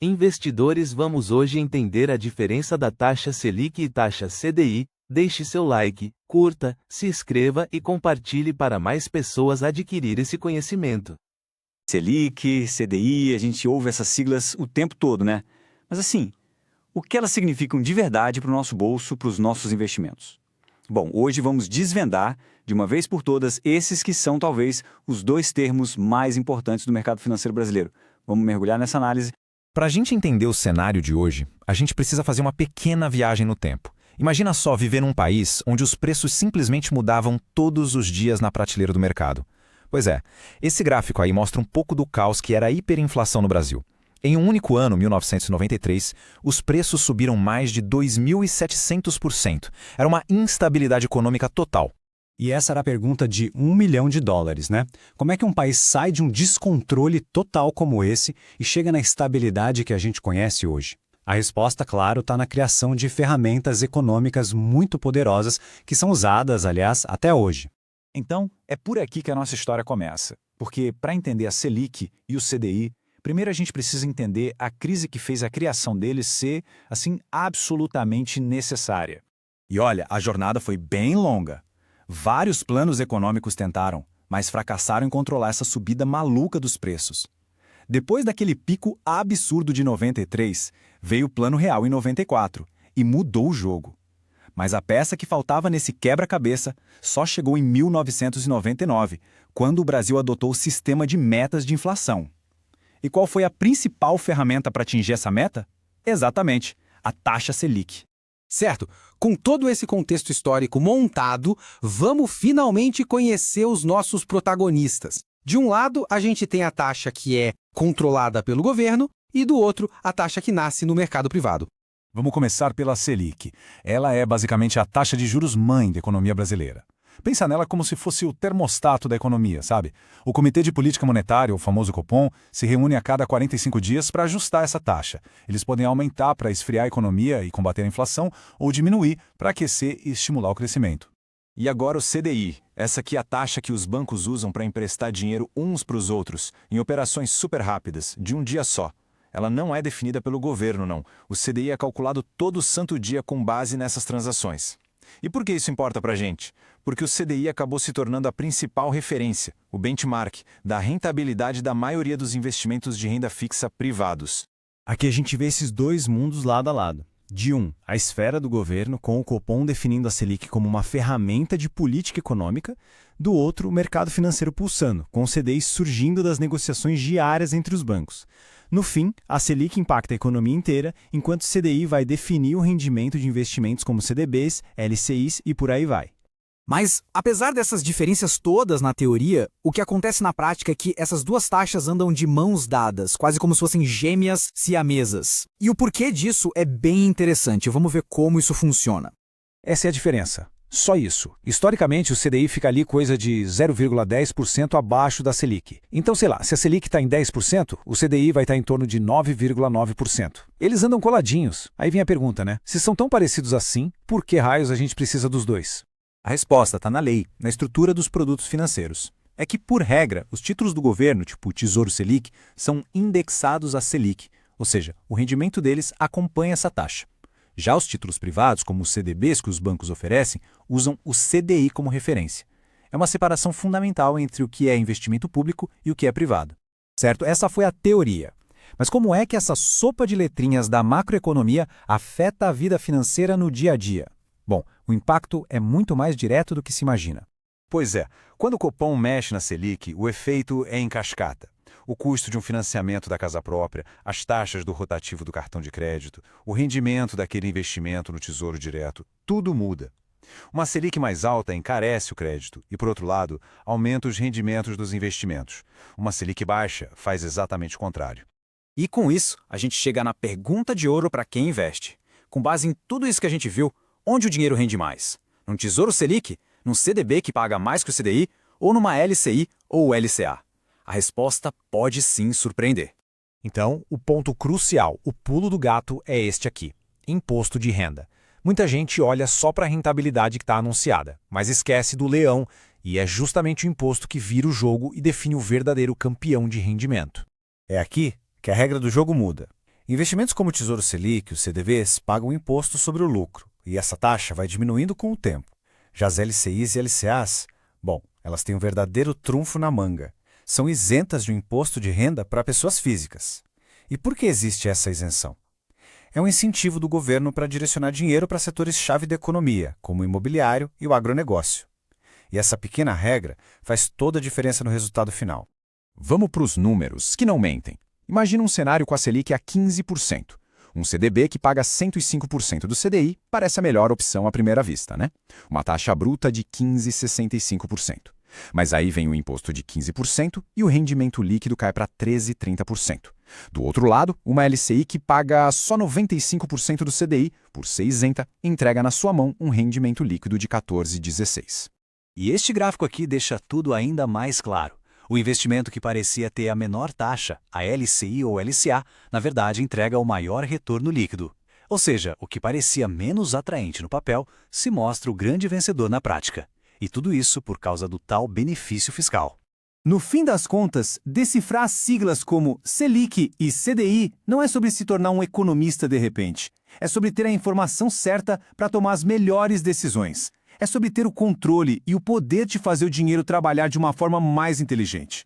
Investidores, vamos hoje entender a diferença da taxa Selic e taxa CDI. Deixe seu like, curta, se inscreva e compartilhe para mais pessoas adquirir esse conhecimento. Selic, CDI, a gente ouve essas siglas o tempo todo, né? Mas assim, o que elas significam de verdade para o nosso bolso, para os nossos investimentos? Bom, hoje vamos desvendar, de uma vez por todas, esses que são talvez os dois termos mais importantes do mercado financeiro brasileiro. Vamos mergulhar nessa análise. Para a gente entender o cenário de hoje, a gente precisa fazer uma pequena viagem no tempo. Imagina só viver num país onde os preços simplesmente mudavam todos os dias na prateleira do mercado. Pois é, esse gráfico aí mostra um pouco do caos que era a hiperinflação no Brasil. Em um único ano, 1993, os preços subiram mais de 2.700%. Era uma instabilidade econômica total. E essa era a pergunta de $1 milhão, né? Como é que um país sai de um descontrole total como esse e chega na estabilidade que a gente conhece hoje? A resposta, claro, está na criação de ferramentas econômicas muito poderosas que são usadas, aliás, até hoje. Então, é por aqui que a nossa história começa. Porque, para entender a Selic e o CDI, primeiro a gente precisa entender a crise que fez a criação deles ser, assim, absolutamente necessária. E olha, a jornada foi bem longa. Vários planos econômicos tentaram, mas fracassaram em controlar essa subida maluca dos preços. Depois daquele pico absurdo de 93, veio o Plano Real em 94 e mudou o jogo. Mas a peça que faltava nesse quebra-cabeça só chegou em 1999, quando o Brasil adotou o sistema de metas de inflação. E qual foi a principal ferramenta para atingir essa meta? Exatamente, a taxa Selic. Certo, com todo esse contexto histórico montado, vamos finalmente conhecer os nossos protagonistas. De um lado, a gente tem a taxa que é controlada pelo governo e do outro, a taxa que nasce no mercado privado. Vamos começar pela Selic. Ela é basicamente a taxa de juros mãe da economia brasileira. Pensa nela como se fosse o termostato da economia, sabe? O Comitê de Política Monetária, o famoso Copom, se reúne a cada 45 dias para ajustar essa taxa. Eles podem aumentar para esfriar a economia e combater a inflação ou diminuir para aquecer e estimular o crescimento. E agora o CDI, essa aqui é a taxa que os bancos usam para emprestar dinheiro uns para os outros, em operações super rápidas, de um dia só. Ela não é definida pelo governo, não. O CDI é calculado todo santo dia com base nessas transações. E por que isso importa para a gente? Porque o CDI acabou se tornando a principal referência, o benchmark, da rentabilidade da maioria dos investimentos de renda fixa privados. Aqui a gente vê esses dois mundos lado a lado. De um, a esfera do governo, com o Copom definindo a Selic como uma ferramenta de política econômica. Do outro, o mercado financeiro pulsando, com o CDI surgindo das negociações diárias entre os bancos. No fim, a Selic impacta a economia inteira, enquanto o CDI vai definir o rendimento de investimentos como CDBs, LCIs e por aí vai. Mas, apesar dessas diferenças todas na teoria, o que acontece na prática é que essas duas taxas andam de mãos dadas, quase como se fossem gêmeas siamesas. E o porquê disso é bem interessante, vamos ver como isso funciona. Essa é a diferença. Só isso. Historicamente, o CDI fica ali coisa de 0,10% abaixo da Selic. Então, sei lá, se a Selic está em 10%, o CDI vai estar em torno de 9,9%. Eles andam coladinhos. Aí vem a pergunta, né? Se são tão parecidos assim, por que raios a gente precisa dos dois? A resposta está na lei, na estrutura dos produtos financeiros. É que, por regra, os títulos do governo, tipo o Tesouro Selic, são indexados à Selic, ou seja, o rendimento deles acompanha essa taxa. Já os títulos privados, como os CDBs que os bancos oferecem, usam o CDI como referência. É uma separação fundamental entre o que é investimento público e o que é privado. Certo? Essa foi a teoria. Mas como é que essa sopa de letrinhas da macroeconomia afeta a vida financeira no dia a dia? Bom, o impacto é muito mais direto do que se imagina. Pois é, quando o Copom mexe na Selic, o efeito é em cascata. O custo de um financiamento da casa própria, as taxas do rotativo do cartão de crédito, o rendimento daquele investimento no Tesouro Direto, tudo muda. Uma Selic mais alta encarece o crédito e, por outro lado, aumenta os rendimentos dos investimentos. Uma Selic baixa faz exatamente o contrário. E com isso, a gente chega na pergunta de ouro para quem investe. Com base em tudo isso que a gente viu, onde o dinheiro rende mais? Num Tesouro Selic? Num CDB que paga mais que o CDI? Ou numa LCI ou LCA? A resposta pode sim surpreender. Então, o ponto crucial, o pulo do gato, é este aqui: imposto de renda. Muita gente olha só para a rentabilidade que está anunciada, mas esquece do leão, e é justamente o imposto que vira o jogo e define o verdadeiro campeão de rendimento. É aqui que a regra do jogo muda. Investimentos como o Tesouro Selic, os CDBs, pagam imposto sobre o lucro, e essa taxa vai diminuindo com o tempo. Já as LCIs e LCAs, bom, elas têm um verdadeiro trunfo na manga. São isentas de um imposto de renda para pessoas físicas. E por que existe essa isenção? É um incentivo do governo para direcionar dinheiro para setores-chave da economia, como o imobiliário e o agronegócio. E essa pequena regra faz toda a diferença no resultado final. Vamos para os números, que não mentem. Imagina um cenário com a Selic a 15%. Um CDB que paga 105% do CDI parece a melhor opção à primeira vista, né? Uma taxa bruta de 15,65%. Mas aí vem o imposto de 15% e o rendimento líquido cai para 13,30%. Do outro lado, uma LCI que paga só 95% do CDI, por ser isenta, entrega na sua mão um rendimento líquido de 14,16%. E este gráfico aqui deixa tudo ainda mais claro. O investimento que parecia ter a menor taxa, a LCI ou LCA, na verdade entrega o maior retorno líquido. Ou seja, o que parecia menos atraente no papel se mostra o grande vencedor na prática. E tudo isso por causa do tal benefício fiscal. No fim das contas, decifrar siglas como Selic e CDI não é sobre se tornar um economista de repente. É sobre ter a informação certa para tomar as melhores decisões. É sobre ter o controle e o poder de fazer o dinheiro trabalhar de uma forma mais inteligente.